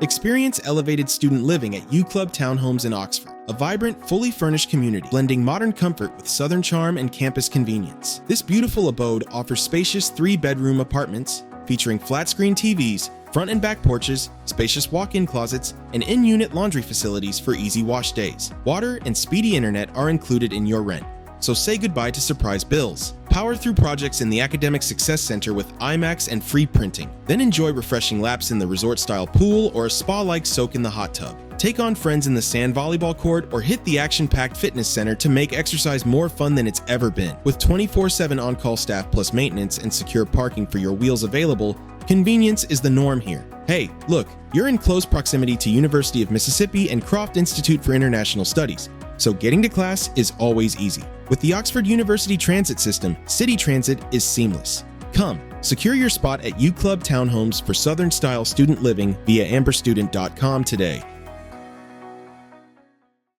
Experience elevated student living at U Club Townhomes in Oxford, a vibrant, fully furnished community blending modern comfort with southern charm and campus convenience. This beautiful abode offers spacious 3-bedroom apartments featuring flat-screen TVs, front and back porches, spacious walk-in closets, and in-unit laundry facilities for easy wash days. Water and speedy internet are included in your rent, so say goodbye to surprise bills. Power through projects in the Academic Success Center with IMAX and free printing. Then enjoy refreshing laps in the resort-style pool or a spa-like soak in the hot tub. Take on friends in the sand volleyball court or hit the action-packed fitness center to make exercise more fun than it's ever been. With 24/7 on-call staff plus maintenance and secure parking for your wheels available, convenience is the norm here. Hey, look, you're in close proximity to University of Mississippi and Croft Institute for International Studies, so getting to class is always easy. With the Oxford University Transit System, city transit is seamless. Come, secure your spot at U Club Townhomes for Southern-style student living via amberstudent.com today.